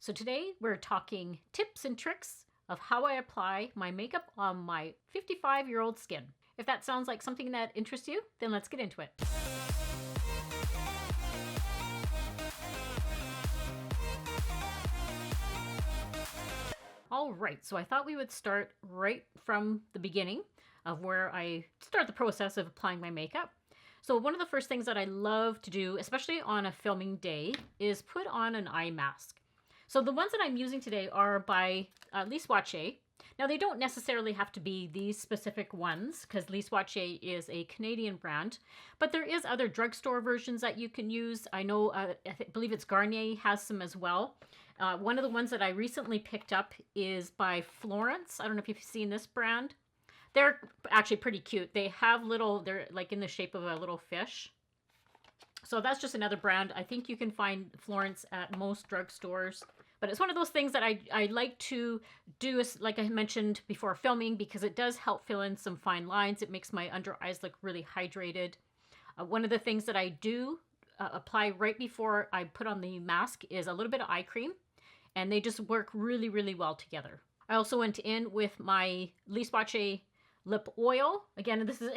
So today we're talking tips and tricks of how I apply my makeup on my 55-year-old skin. If that sounds like something that interests you, then let's get into it. All right, so I thought we would start right from the beginning of where I start the process of applying my makeup. So one of the first things that I love to do, especially on a filming day, is put on an eye mask. So the ones that I'm using today are by Lise Watier. Now they don't necessarily have to be these specific ones because Lise Watier is a Canadian brand, but there is other drugstore versions that you can use. I know, I believe it's Garnier has some as well. One of the ones that I recently picked up is by Florence. I don't know if you've seen this brand. They're actually pretty cute. They have they're like in the shape of a little fish. So that's just another brand. I think you can find Florence at most drugstores. But it's one of those things that I like to do, like I mentioned before filming, because it does help fill in some fine lines. It makes my under eyes look really hydrated. One of the things that I do apply right before I put on the mask is a little bit of eye cream. And they just work really, really well together. I also went in with my Lise Watier lip oil. Again, this is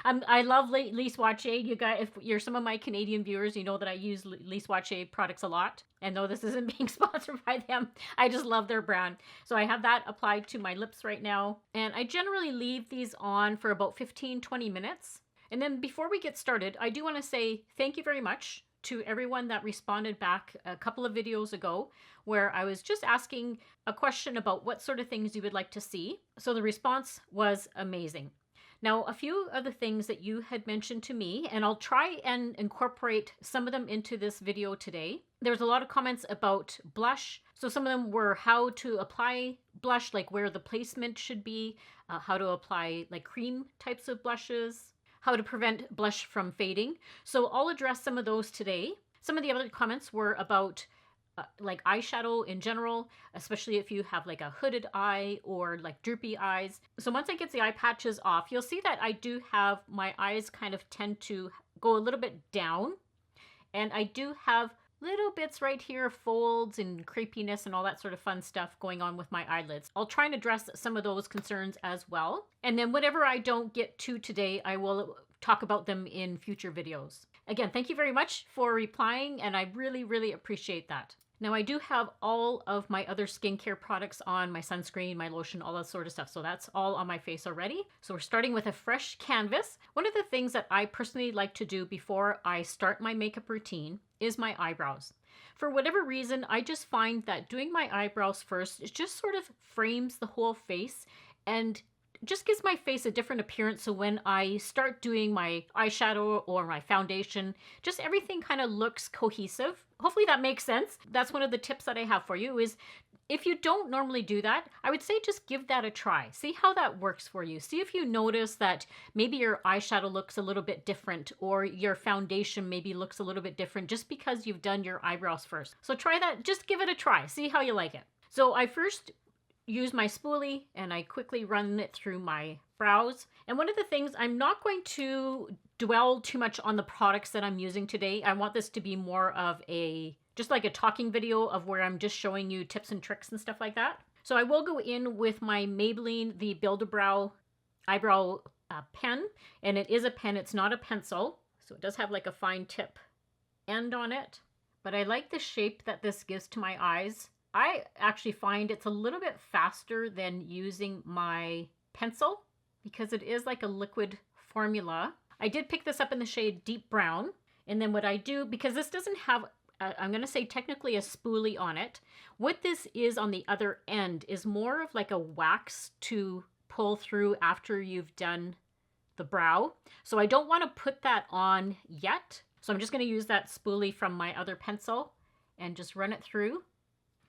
I love Lise Watier. You guys, if you're some of my Canadian viewers, you know that I use Lise Watier products a lot. And though this isn't being sponsored by them, I just love their brand. So I have that applied to my lips right now. And I generally leave these on for about 15-20 minutes. And then before we get started, I do want to say thank you very much to everyone that responded back a couple of videos ago where I was just asking a question about what sort of things you would like to see. So the response was amazing. Now, a few of the things that you had mentioned to me, and I'll try and incorporate some of them into this video today. There was a lot of comments about blush. So some of them were how to apply blush, like where the placement should be, how to apply like cream types of blushes, how to prevent blush from fading. So I'll address some of those today. Some of the other comments were about like eyeshadow in general, especially if you have like a hooded eye or like droopy eyes. So once I get the eye patches off, you'll see that I do have my eyes kind of tend to go a little bit down. And I do have little bits right here, folds and crepiness and all that sort of fun stuff going on with my eyelids. I'll try and address some of those concerns as well. And then whatever I don't get to today, I will talk about them in future videos. Again, thank you very much for replying, and I really, really appreciate that. Now I do have all of my other skincare products on, my sunscreen, my lotion, all that sort of stuff. So that's all on my face already. So we're starting with a fresh canvas. One of the things that I personally like to do before I start my makeup routine is my eyebrows. For whatever reason, I just find that doing my eyebrows first, it just sort of frames the whole face and just gives my face a different appearance. So when I start doing my eyeshadow or my foundation, just everything kind of looks cohesive. Hopefully that makes sense. That's one of the tips that I have for you is if you don't normally do that, I would say just give that a try. See how that works for you. See if you notice that maybe your eyeshadow looks a little bit different or your foundation maybe looks a little bit different just because you've done your eyebrows first. So try that. Just give it a try. See how you like it. So I first use my spoolie and I quickly run it through my brows. And one of the things, I'm not going to dwell too much on the products that I'm using today. I want this to be more of just like a talking video of where I'm just showing you tips and tricks and stuff like that. So I will go in with my Maybelline, the Build-A-Brow eyebrow pen. And it is a pen, it's not a pencil. So it does have like a fine tip end on it. But I like the shape that this gives to my eyes. I actually find it's a little bit faster than using my pencil because it is like a liquid formula. I did pick this up in the shade Deep Brown. And then what I do, because this doesn't have, I'm going to say technically a spoolie on it. What this is on the other end is more of like a wax to pull through after you've done the brow. So I don't want to put that on yet. So I'm just going to use that spoolie from my other pencil and just run it through.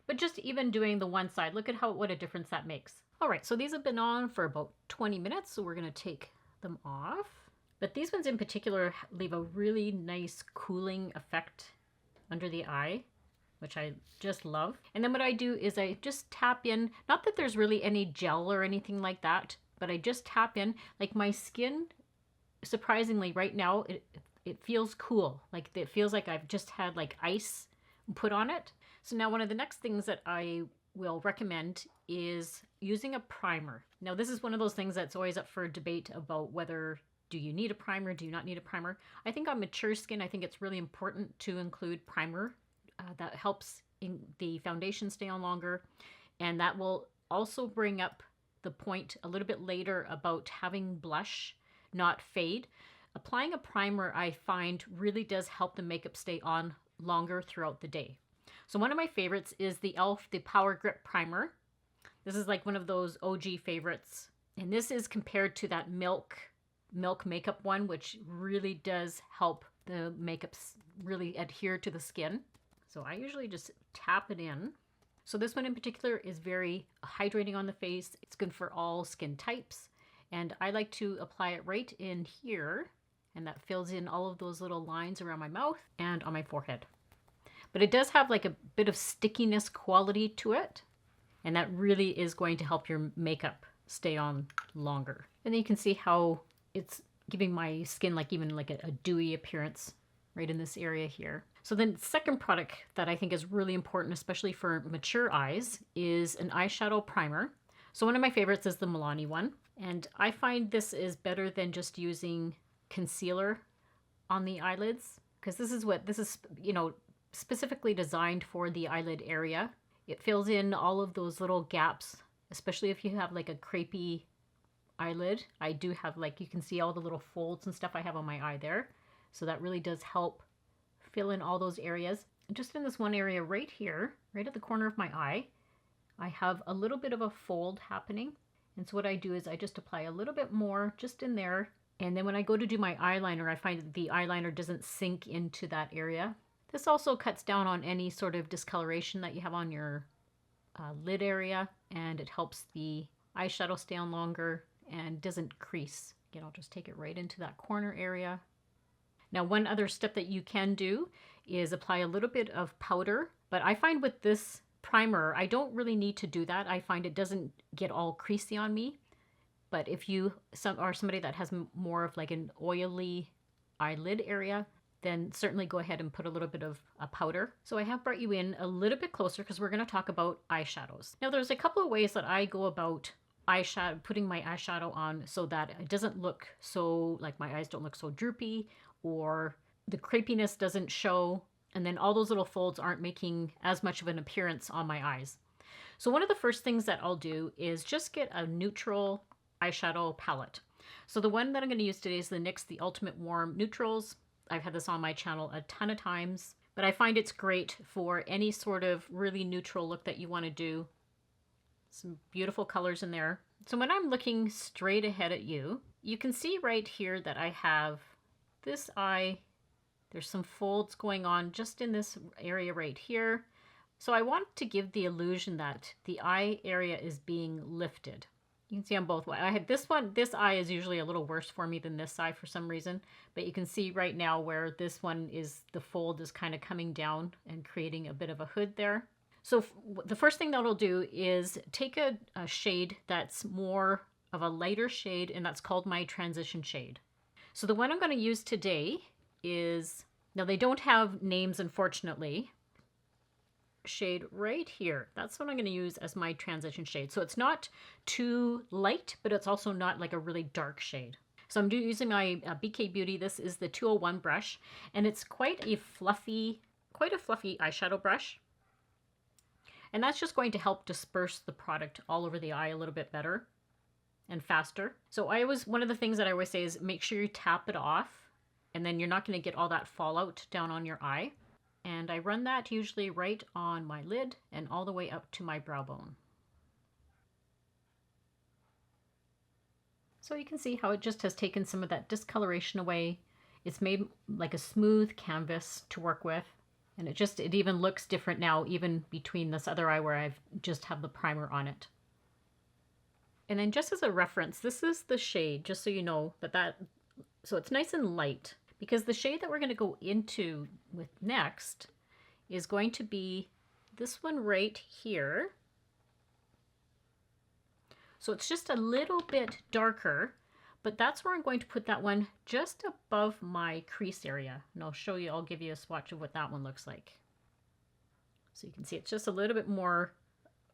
But just even doing the one side, look at what a difference that makes. All right, so these have been on for about 20 minutes, so we're gonna take them off. But these ones in particular leave a really nice cooling effect under the eye, which I just love. And then what I do is I just tap in, not that there's really any gel or anything like that, but I just tap in, like my skin, surprisingly right now, it feels cool. Like it feels like I've just had like ice put on it. So now one of the next things that I will recommend is using a primer. Now this is one of those things that's always up for debate about whether do you need a primer, do you not need a primer. I think on mature skin, I think it's really important to include primer. That helps in the foundation stay on longer, and that will also bring up the point a little bit later about having blush not fade. Applying a primer, I find, really does help the makeup stay on longer throughout the day. So one of my favorites is the e.l.f. the Power Grip Primer. This is like one of those OG favorites. And this is compared to that milk makeup one, which really does help the makeups really adhere to the skin. So I usually just tap it in. So this one in particular is very hydrating on the face. It's good for all skin types. And I like to apply it right in here. And that fills in all of those little lines around my mouth and on my forehead. But it does have like a bit of stickiness quality to it. And that really is going to help your makeup stay on longer. And then you can see how it's giving my skin like even like a dewy appearance right in this area here. So then the second product that I think is really important, especially for mature eyes, is an eyeshadow primer. So one of my favorites is the Milani one. And I find this is better than just using concealer on the eyelids, because this is, you know, specifically designed for the eyelid area. It fills in all of those little gaps, especially if you have like a crepey eyelid. I do have, like, you can see all the little folds and stuff I have on my eye there. So that really does help fill in all those areas. And just in this one area right here, right at the corner of my eye, I have a little bit of a fold happening. And so what I do is I just apply a little bit more just in there. And then when I go to do my eyeliner, I find that the eyeliner doesn't sink into that area. This also cuts down on any sort of discoloration that you have on your lid area, and it helps the eyeshadow stay on longer and doesn't crease. Again, I'll just take it right into that corner area. Now, one other step that you can do is apply a little bit of powder, but I find with this primer, I don't really need to do that. I find it doesn't get all creasy on me. But if you are somebody that has more of like an oily eyelid area, then certainly go ahead and put a little bit of a powder. So I have brought you in a little bit closer because we're going to talk about eyeshadows. Now there's a couple of ways that I go about putting my eyeshadow on so that it doesn't look so, like my eyes don't look so droopy, or the crepiness doesn't show, and then all those little folds aren't making as much of an appearance on my eyes. So one of the first things that I'll do is just get a neutral eyeshadow palette. So the one that I'm going to use today is the NYX The Ultimate Warm Neutrals. I've had this on my channel a ton of times, but I find it's great for any sort of really neutral look that you want to do. Some beautiful colors in there. So when I'm looking straight ahead at you, you can see right here that I have this eye. There's some folds going on just in this area right here. So I want to give the illusion that the eye area is being lifted. You can see on both. I had this one, this eye is usually a little worse for me than this eye for some reason, but you can see right now where this one is, the fold is kind of coming down and creating a bit of a hood there. So the first thing that I'll do is take a shade that's more of a lighter shade, and that's called my transition shade. So the one I'm going to use today is, now they don't have names unfortunately, shade right here. That's what I'm going to use as my transition shade. So it's not too light, but it's also not like a really dark shade. So I'm using my BK Beauty. This is the 201 brush, and it's quite a fluffy eyeshadow brush. And that's just going to help disperse the product all over the eye a little bit better and faster. So one of the things that I always say is make sure you tap it off, and then you're not going to get all that fallout down on your eye. And I run that usually right on my lid and all the way up to my brow bone. So you can see how it just has taken some of that discoloration away. It's made like a smooth canvas to work with. And it even looks different now, even between this other eye where I've just have the primer on it. And then just as a reference, this is the shade, just so you know so it's nice and light. Because the shade that we're going to go into with next is going to be this one right here. So it's just a little bit darker, but that's where I'm going to put that one just above my crease area. And I'll give you a swatch of what that one looks like. So you can see it's just a little bit more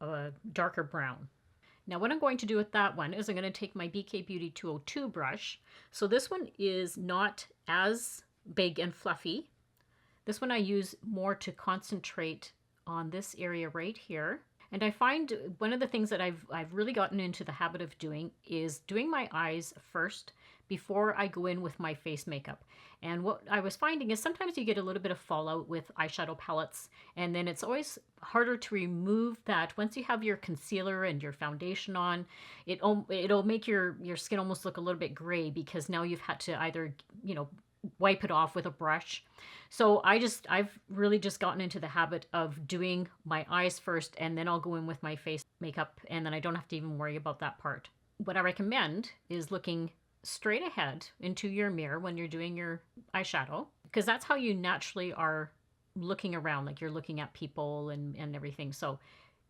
of a darker brown. Now what I'm going to do with that one is I'm going to take my BK Beauty 202 brush. So this one is not as big and fluffy. This one I use more to concentrate on this area right here. And I find one of the things that I've really gotten into the habit of doing is doing my eyes first before I go in with my face makeup. And what I was finding is sometimes you get a little bit of fallout with eyeshadow palettes, and then it's always harder to remove that. Once you have your concealer and your foundation on, it'll make your skin almost look a little bit gray because now you've had to either, you know, wipe it off with a brush. So I've really just gotten into the habit of doing my eyes first, and then I'll go in with my face makeup, and then I don't have to even worry about that part. What I recommend is looking straight ahead into your mirror when you're doing your eyeshadow, because that's how you naturally are looking around, like you're looking at people and everything. So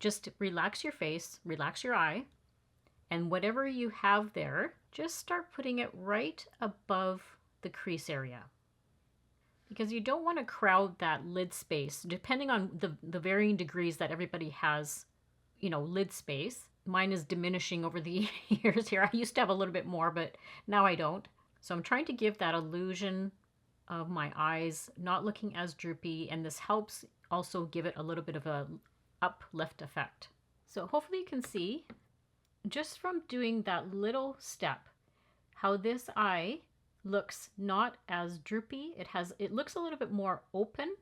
just relax your face, relax your eye, and whatever you have there, just start putting it right above the crease area, because you don't want to crowd that lid space. Depending on the varying degrees that everybody has, you know, lid space. Mine is diminishing over the years here. I used to have a little bit more, but now I don't. So I'm trying to give that illusion of my eyes not looking as droopy, and this helps also give it a little bit of a uplift effect. So hopefully you can see just from doing that little step how this eye looks not as droopy. It looks a little bit more open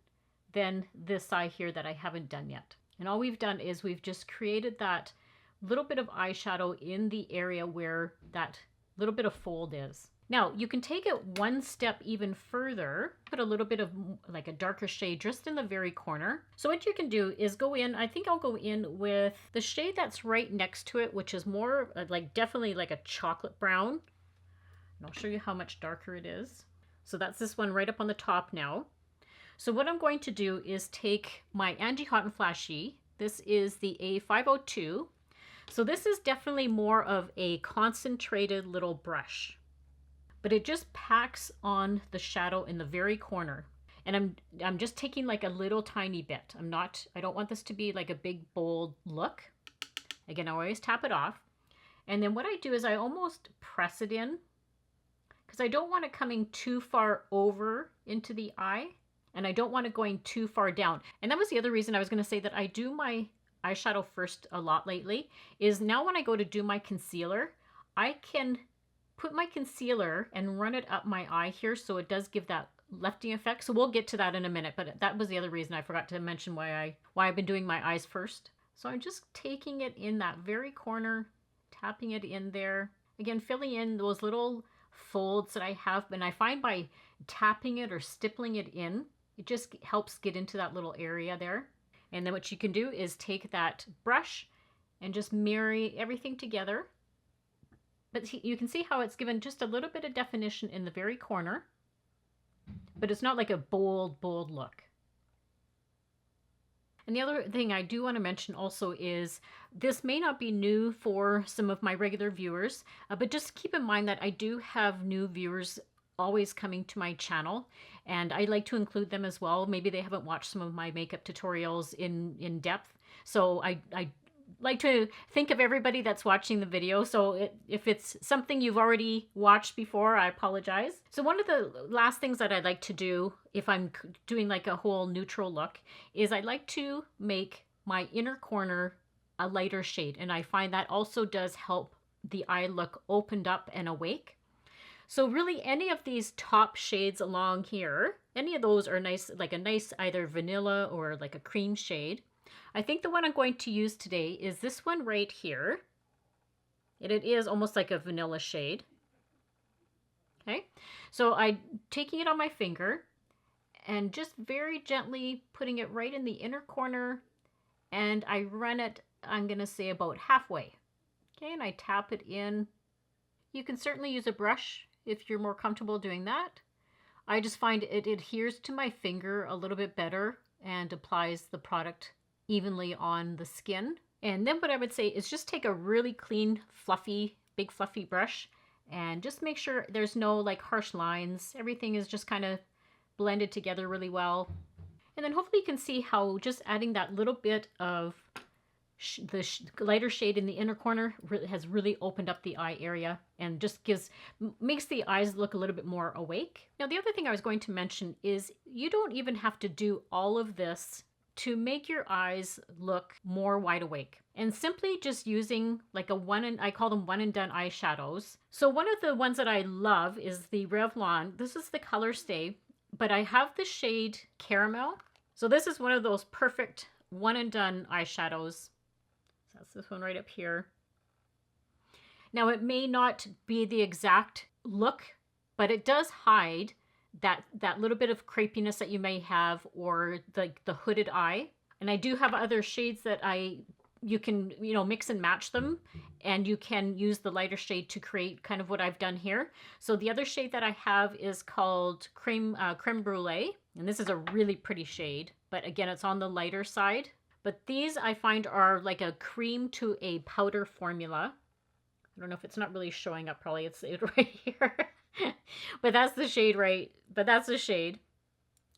than this eye here that I haven't done yet. And all we've done is we've just created that little bit of eyeshadow in the area where that little bit of fold is. Now you can take it one step even further, put a little bit of like a darker shade just in the very corner. So what you can do is go in, I think I'll go in with the shade that's right next to it, which is more like definitely like a chocolate brown. And I'll show you how much darker it is. So that's this one right up on the top now. So what I'm going to do is take my Angie Hot and Flashy. This is the A502. So this is definitely more of a concentrated little brush, but it just packs on the shadow in the very corner. And I'm just taking like a little tiny bit. I don't want this to be like a big bold look. Again, I always tap it off. And then what I do is I almost press it in, because I don't want it coming too far over into the eye, and I don't want it going too far down. And that was the other reason I was going to say that I do my eyeshadow first a lot lately, is now when I go to do my concealer, I can put my concealer and run it up my eye here, so it does give that lifting effect. So we'll get to that in a minute, but that was the other reason I forgot to mention why I've been doing my eyes first. So I'm just taking it in that very corner, tapping it in there. Again, filling in those little folds that I have, and I find by tapping it or stippling it in, it just helps get into that little area there. And then what you can do is take that brush and just marry everything together. But you can see how it's given just a little bit of definition in the very corner, but it's not like a bold look. And the other thing I do want to mention also is this may not be new for some of my regular viewers, but just keep in mind that I do have new viewers always coming to my channel, and I like to include them as well. Maybe they haven't watched some of my makeup tutorials in depth. So I like to think of everybody that's watching the video. So if it's something you've already watched before, I apologize. So one of the last things that I'd like to do if I'm doing like a whole neutral look is I'd like to make my inner corner a lighter shade. And I find that also does help the eye look opened up and awake. So really any of these top shades along here, any of those are nice, like a nice either vanilla or like a cream shade. I think the one I'm going to use today is this one right here. And it is almost like a vanilla shade. Okay, so I'm taking it on my finger and just very gently putting it right in the inner corner, and I run it, I'm going to say about halfway. Okay, and I tap it in. You can certainly use a brush if you're more comfortable doing that. I just find it adheres to my finger a little bit better and applies the product evenly on the skin. And then what I would say is just take a really clean, fluffy, big fluffy brush and just make sure there's no like harsh lines. Everything is just kind of blended together really well. And then hopefully you can see how just adding that little bit of lighter shade in the inner corner has really opened up the eye area and just makes the eyes look a little bit more awake. Now, the other thing I was going to mention is you don't even have to do all of this to make your eyes look more wide awake. And simply just using like I call them one and done eyeshadows. So one of the ones that I love is the Revlon. This is the Colorstay, but I have the shade Caramel. So this is one of those perfect one and done eyeshadows. So that's this one right up here. Now it may not be the exact look, but it does hide that little bit of crepiness that you may have, or the hooded eye. And I do have other shades that you can, mix and match them, and you can use the lighter shade to create kind of what I've done here. So the other shade that I have is called Creme Brulee, and this is a really pretty shade, but again, it's on the lighter side. But these I find are like a cream to a powder formula. I don't know if it's not really showing up, probably it's right here. But that's the shade, right? But that's the shade.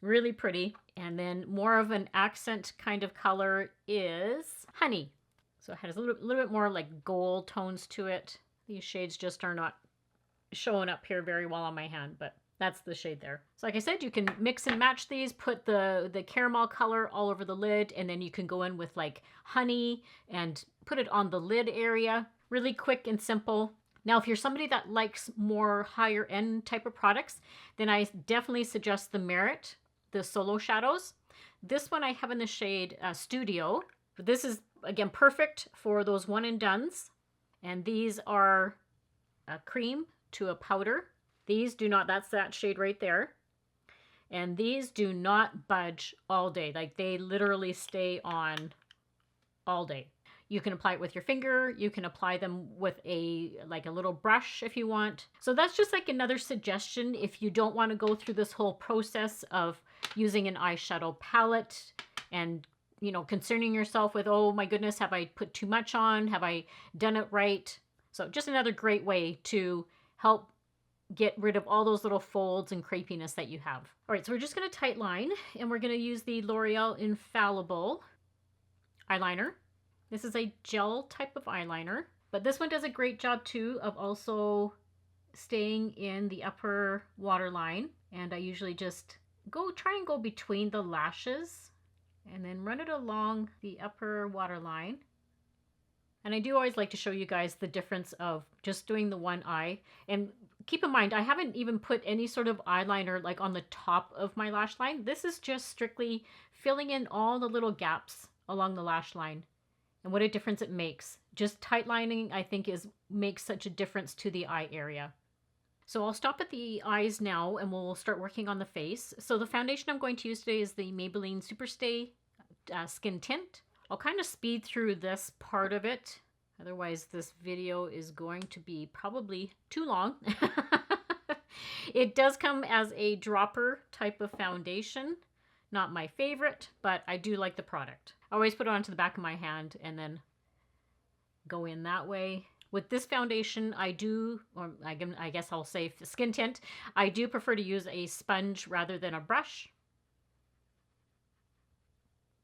Really pretty. And then more of an accent kind of color is Honey. So it has a little bit more like gold tones to it. These shades just are not showing up here very well on my hand, but that's the shade there. So like I said, you can mix and match these, put the caramel color all over the lid, and then you can go in with like honey and put it on the lid area. Really quick and simple. Now, if you're somebody that likes more higher end type of products, then I definitely suggest the Merit, the Solo Shadows. This one I have in the shade Studio. This is, again, perfect for those one and dones. And these are a cream to a powder. These do not, that's that shade right there. And these do not budge all day. Like, they literally stay on all day. You can apply it with your finger. You can apply them with a little brush if you want. So that's just like another suggestion if you don't want to go through this whole process of using an eyeshadow palette and, concerning yourself with, oh my goodness, have I put too much on? Have I done it right? So just another great way to help get rid of all those little folds and crepiness that you have. All right, so we're just going to tight line, and we're going to use the L'Oreal Infallible eyeliner. This is a gel type of eyeliner, but this one does a great job too of also staying in the upper waterline. And I usually just try and go between the lashes and then run it along the upper waterline. And I do always like to show you guys the difference of just doing the one eye. And keep in mind, I haven't even put any sort of eyeliner like on the top of my lash line. This is just strictly filling in all the little gaps along the lash line. And what a difference it makes. Just tight lining, I think, makes such a difference to the eye area. So I'll stop at the eyes now, and we'll start working on the face. So the foundation I'm going to use today is the Maybelline Superstay Skin Tint. I'll kind of speed through this part of it. Otherwise, this video is going to be probably too long. It does come as a dropper type of foundation. Not my favorite, but I do like the product. I always put it onto the back of my hand and then go in that way. With this foundation, I guess I'll say skin tint, I do prefer to use a sponge rather than a brush.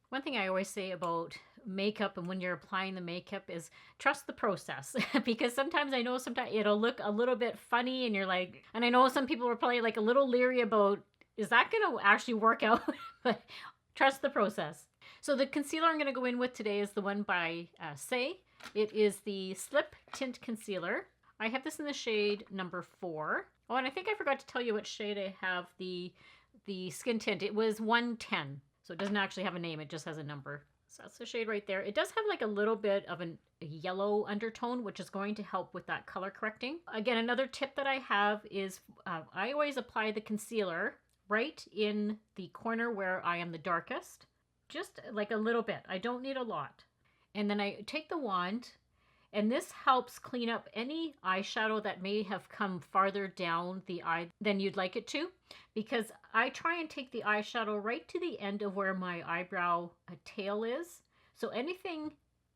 One thing I always say about makeup and when you're applying the makeup is trust the process. Because sometimes I know it'll look a little bit funny and you're like, and I know some people are probably like a little leery about, is that going to actually work out? But trust the process. So the concealer I'm going to go in with today is the one by Saie. It is the Slip Tint Concealer. I have this in the shade number 4. Oh, and I think I forgot to tell you what shade I have the skin tint. It was 110. So it doesn't actually have a name. It just has a number. So that's the shade right there. It does have like a little bit of a yellow undertone, which is going to help with that color correcting. Again, another tip that I have is I always apply the concealer right in the corner where I am the darkest. Just like a little bit. I don't need a lot. And then I take the wand, and this helps clean up any eyeshadow that may have come farther down the eye than you'd like it to, because I try and take the eyeshadow right to the end of where my eyebrow tail is. So anything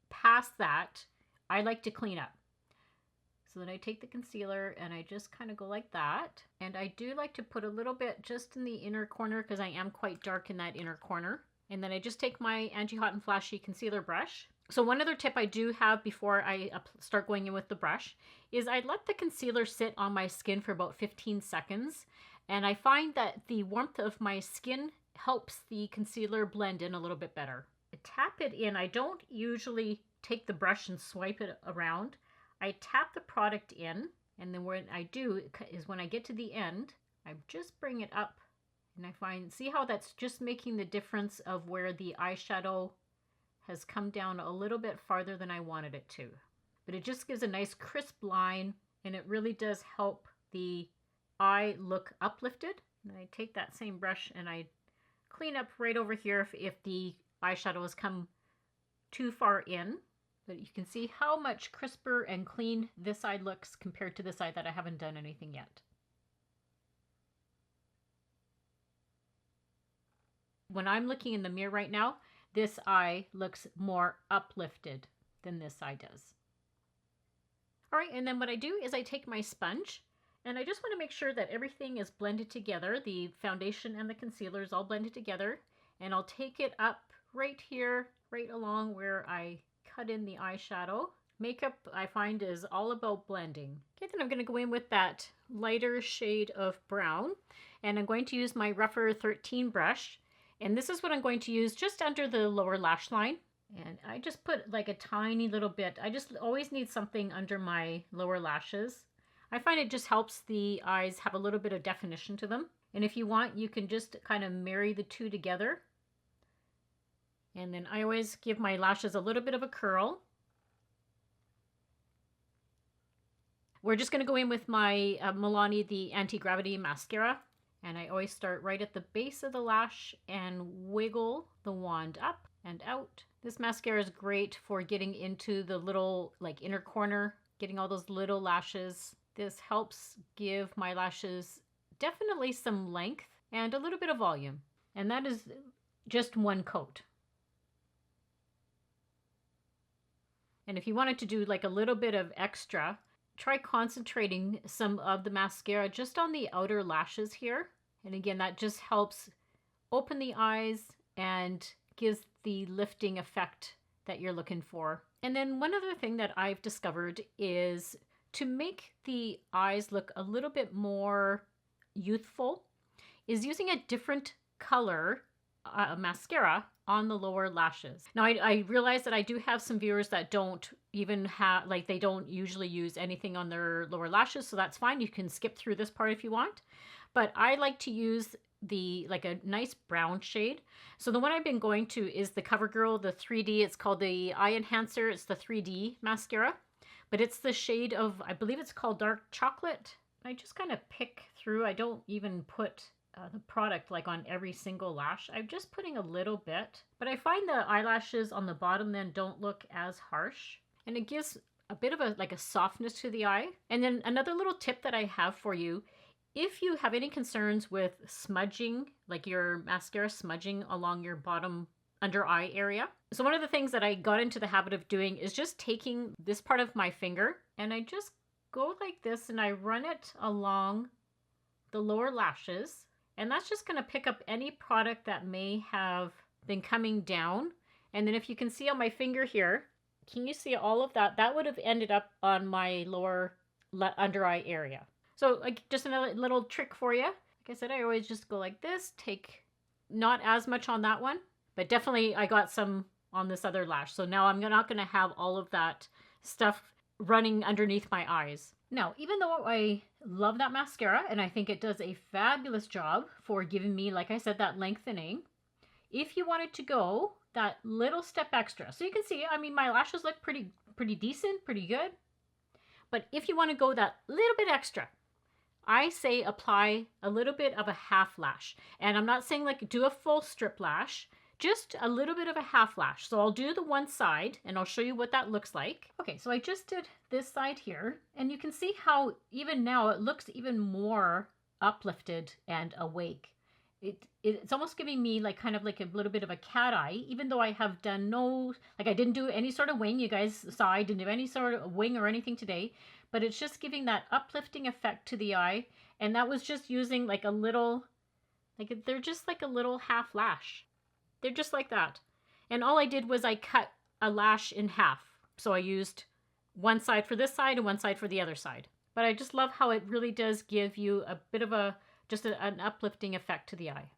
past that, I like to clean up. So then I take the concealer and I just kind of go like that. And I do like to put a little bit just in the inner corner because I am quite dark in that inner corner. And then I just take my Anti-Hot and Flashy concealer brush. So one other tip I do have before I start going in with the brush is I let the concealer sit on my skin for about 15 seconds. And I find that the warmth of my skin helps the concealer blend in a little bit better. I tap it in. I don't usually take the brush and swipe it around. I tap the product in, and then what I do is when I get to the end, I just bring it up, and I find, see how that's just making the difference of where the eyeshadow has come down a little bit farther than I wanted it to. But it just gives a nice crisp line, and it really does help the eye look uplifted. And I take that same brush and I clean up right over here if the eyeshadow has come too far in. But you can see how much crisper and clean this side looks compared to this side that I haven't done anything yet. When I'm looking in the mirror right now, this eye looks more uplifted than this side does. All right, and then what I do is I take my sponge and I just want to make sure that everything is blended together. The foundation and the concealer is all blended together. And I'll take it up right here, right along where I cut in the eyeshadow. Makeup, I find, is all about blending. Okay, then I'm going to go in with that lighter shade of brown. And I'm going to use my Rephr 13 brush. And this is what I'm going to use just under the lower lash line. And I just put like a tiny little bit. I just always need something under my lower lashes. I find it just helps the eyes have a little bit of definition to them. And if you want, you can just kind of marry the two together. And then I always give my lashes a little bit of a curl. We're just going to go in with my Milani, the Anti-Gravity Mascara. And I always start right at the base of the lash and wiggle the wand up and out. This mascara is great for getting into the little like inner corner, getting all those little lashes. This helps give my lashes definitely some length and a little bit of volume. And that is just one coat. And if you wanted to do like a little bit of extra, try concentrating some of the mascara just on the outer lashes here. And again, that just helps open the eyes and gives the lifting effect that you're looking for. And then one other thing that I've discovered is to make the eyes look a little bit more youthful is using a different color mascara on the lower lashes. Now, I realize that I do have some viewers that don't even have, like they don't usually use anything on their lower lashes, so that's fine. You can skip through this part if you want. But I like to use like a nice brown shade. So the one I've been going to is the Covergirl, the 3D. It's called the Eye Enhancer. It's the 3D mascara. But it's the shade of, I believe it's called Dark Chocolate. I just kind of pick through. I don't even put the product like on every single lash. I'm just putting a little bit. But I find the eyelashes on the bottom then don't look as harsh. And it gives a bit of a like a softness to the eye. And then another little tip that I have for you, if you have any concerns with smudging, like your mascara smudging along your bottom under eye area. So one of the things that I got into the habit of doing is just taking this part of my finger and I just go like this and I run it along the lower lashes. And that's just going to pick up any product that may have been coming down. And then if you can see on my finger here, can you see all of that? That would have ended up on my lower under eye area. So like just another little trick for you. Like I said, I always just go like this, take not as much on that one, but definitely I got some on this other lash. So now I'm not going to have all of that stuff running underneath my eyes. Now, even though I love that mascara and I think it does a fabulous job for giving me, like I said, that lengthening, if you wanted to go that little step extra, so you can see, I mean, my lashes look pretty decent, pretty good. But if you want to go that little bit extra, I say apply a little bit of a half lash. And I'm not saying like do a full strip lash, just a little bit of a half lash. So I'll do the one side and I'll show you what that looks like. Okay, so I just did this side here and you can see how even now it looks even more uplifted and awake. It's almost giving me like kind of like a little bit of a cat eye, even though I have done no, like I didn't do any sort of wing. You guys saw I didn't do any sort of wing or anything today, but it's just giving that uplifting effect to the eye. And that was just using like a little, like they're just like a little half lash. They're just like that. And all I did was I cut a lash in half. So I used one side for this side and one side for the other side. But I just love how it really does give you a bit of a an uplifting effect to the eye.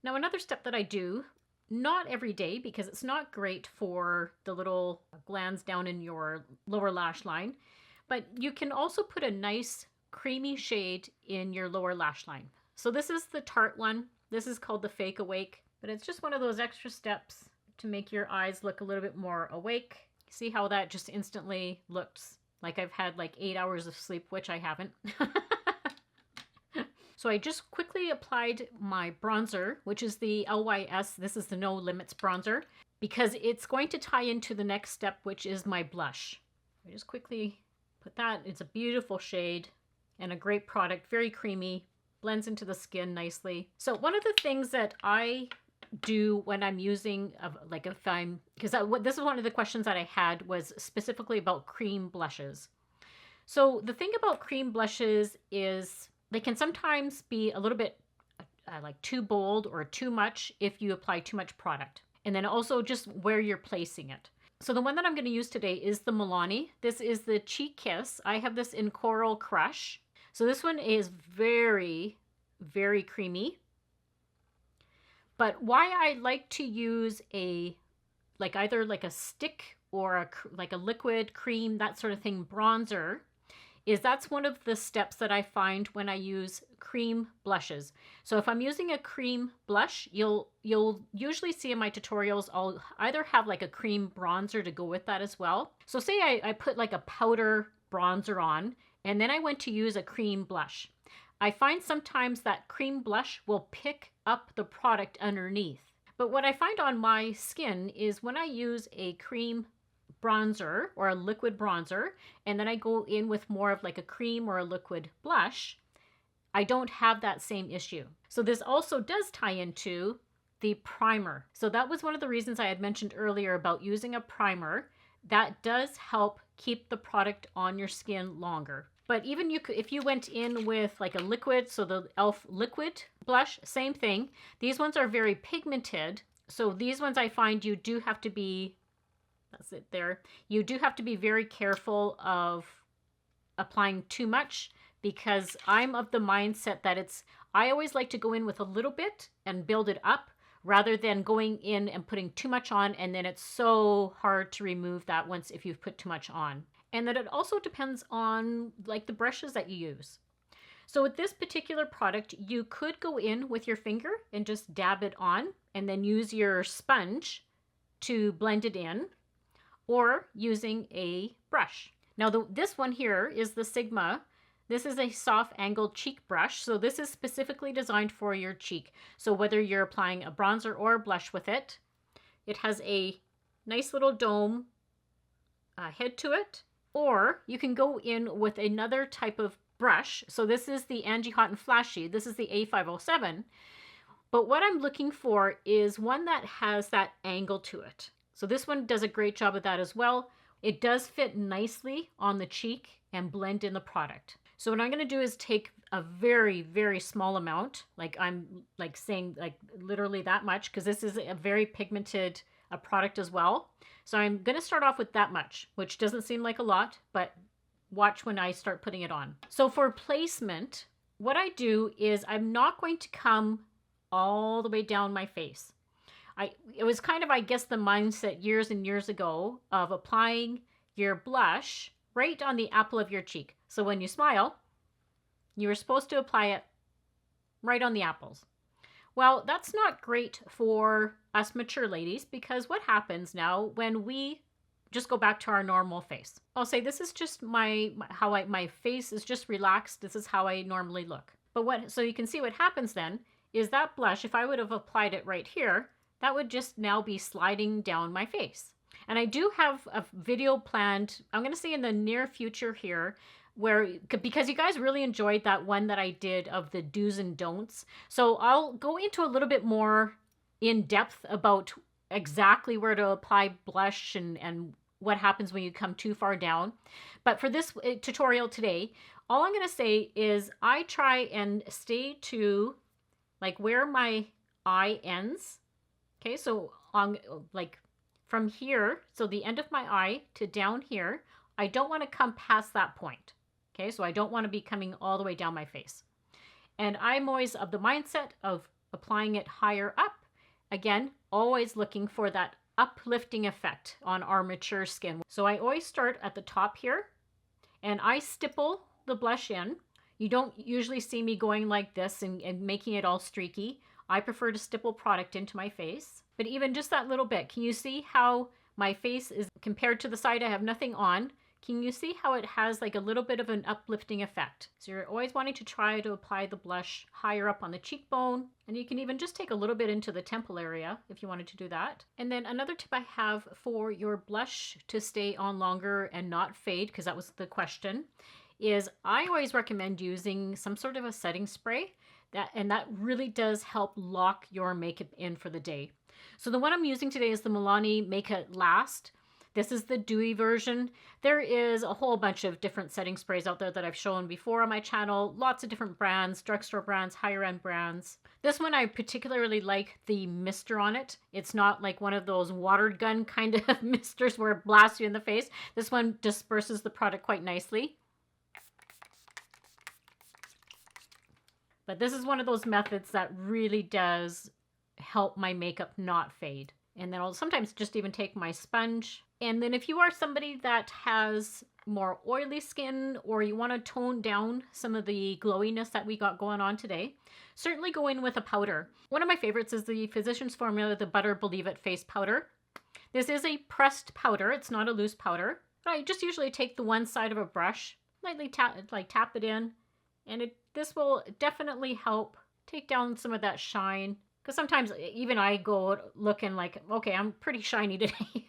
Now another step that I do, not every day because it's not great for the little glands down in your lower lash line, but you can also put a nice creamy shade in your lower lash line. So this is the Tarte one. This is called the Fake Awake, but it's just one of those extra steps to make your eyes look a little bit more awake. See how that just instantly looks like I've had like 8 hours of sleep, which I haven't. So I just quickly applied my bronzer, which is the LYS. This is the No Limits bronzer, because it's going to tie into the next step, which is my blush. I just quickly put that. It's a beautiful shade and a great product, very creamy, blends into the skin nicely. So one of the things that I do when I'm using, like if I'm, because this is one of the questions that I had was specifically about cream blushes. So the thing about cream blushes is they can sometimes be a little bit like too bold or too much if you apply too much product. And then also just where you're placing it. So the one that I'm going to use today is the Milani. This is the Cheek Kiss. I have this in Coral Crush. So this one is very, very creamy. But why I like to use a, like either like a stick or like a liquid cream, that sort of thing, bronzer, is that's one of the steps that I find when I use cream blushes. So if I'm using a cream blush, you'll usually see in my tutorials, I'll either have like a cream bronzer to go with that as well. So say I put like a powder bronzer on, and then I went to use a cream blush. I find sometimes that cream blush will pick up the product underneath. But what I find on my skin is when I use a cream bronzer or a liquid bronzer, and then I go in with more of like a cream or a liquid blush, I don't have that same issue. So this also does tie into the primer. So that was one of the reasons I had mentioned earlier about using a primer. That does help keep the product on your skin longer. But even you could, if you went in with like a liquid, so the e.l.f. liquid blush, same thing. These ones are very pigmented. So these ones I find you do have to be, that's it there. You do have to be very careful of applying too much, because I'm of the mindset that I always like to go in with a little bit and build it up rather than going in and putting too much on, and then it's so hard to remove that once if you've put too much on. And that it also depends on like the brushes that you use. So with this particular product, you could go in with your finger and just dab it on and then use your sponge to blend it in, or using a brush. Now this one here is the Sigma. This is a soft angled cheek brush. So this is specifically designed for your cheek. So whether you're applying a bronzer or a blush with it, it has a nice little dome head to it. Or you can go in with another type of brush. So this is the Angie Hot and Flashy. This is the A507. But what I'm looking for is one that has that angle to it. So this one does a great job of that as well. It does fit nicely on the cheek and blend in the product. So what I'm going to do is take a very, very small amount. Like I'm like saying like literally that much, because this is a very pigmented product as well. So I'm going to start off with that much, which doesn't seem like a lot, but watch when I start putting it on. So for placement, what I do is I'm not going to come all the way down my face. It was kind of, I guess, the mindset years and years ago of applying your blush right on the apple of your cheek. So when you smile, you were supposed to apply it right on the apples. Well, that's not great for us mature ladies, because what happens now when we just go back to our normal face? I'll say this is just my face is just relaxed. This is how I normally look. But so you can see what happens then is that blush, if I would have applied it right here, that would just now be sliding down my face. And I do have a video planned, I'm going to say in the near future here, where, because you guys really enjoyed that one that I did of the do's and don'ts. So I'll go into a little bit more in depth about exactly where to apply blush and what happens when you come too far down. But for this tutorial today, all I'm going to say is I try and stay to like where my eye ends. Okay, so on like from here, so the end of my eye to down here, I don't want to come past that point. Okay, so I don't want to be coming all the way down my face. And I'm always of the mindset of applying it higher up. Again, always looking for that uplifting effect on our mature skin. So I always start at the top here and I stipple the blush in. You don't usually see me going like this and making it all streaky. I prefer to stipple product into my face. But even just that little bit, can you see how my face is compared to the side I have nothing on? Can you see how it has like a little bit of an uplifting effect? So you're always wanting to try to apply the blush higher up on the cheekbone. And you can even just take a little bit into the temple area if you wanted to do that. And then another tip I have for your blush to stay on longer and not fade, because that was the question, is I always recommend using some sort of a setting spray. That really does help lock your makeup in for the day. So the one I'm using today is the Milani Make It Last. This is the dewy version. There is a whole bunch of different setting sprays out there that I've shown before on my channel. Lots of different brands, drugstore brands, higher end brands. This one I particularly like the mister on it. It's not like one of those water gun kind of misters where it blasts you in the face. This one disperses the product quite nicely. But this is one of those methods that really does help my makeup not fade. And then I'll sometimes just even take my sponge. And then if you are somebody that has more oily skin or you want to tone down some of the glowiness that we got going on today, certainly go in with a powder. One of my favorites is the Physicians Formula, the Butter Believe It Face Powder. This is a pressed powder. It's not a loose powder. But I just usually take the one side of a brush, lightly tap it in, and this will definitely help take down some of that shine. Because sometimes even I go looking like, okay, I'm pretty shiny today.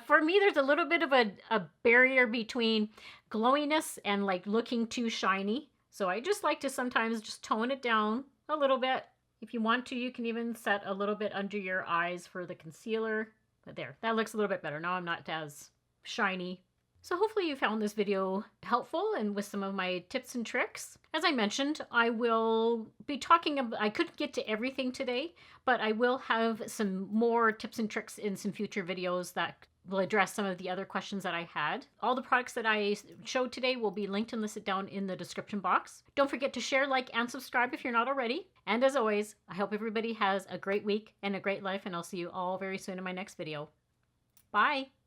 For me, there's a little bit of a barrier between glowiness and like looking too shiny. So I just like to sometimes just tone it down a little bit. If you want to, you can even set a little bit under your eyes for the concealer. But there, that looks a little bit better. Now I'm not as shiny. So hopefully you found this video helpful and with some of my tips and tricks. As I mentioned, I will be talking about, I couldn't get to everything today, but I will have some more tips and tricks in some future videos that will address some of the other questions that I had. All the products that I showed today will be linked and listed down in the description box. Don't forget to share, like, and subscribe if you're not already. And as always, I hope everybody has a great week and a great life, and I'll see you all very soon in my next video. Bye!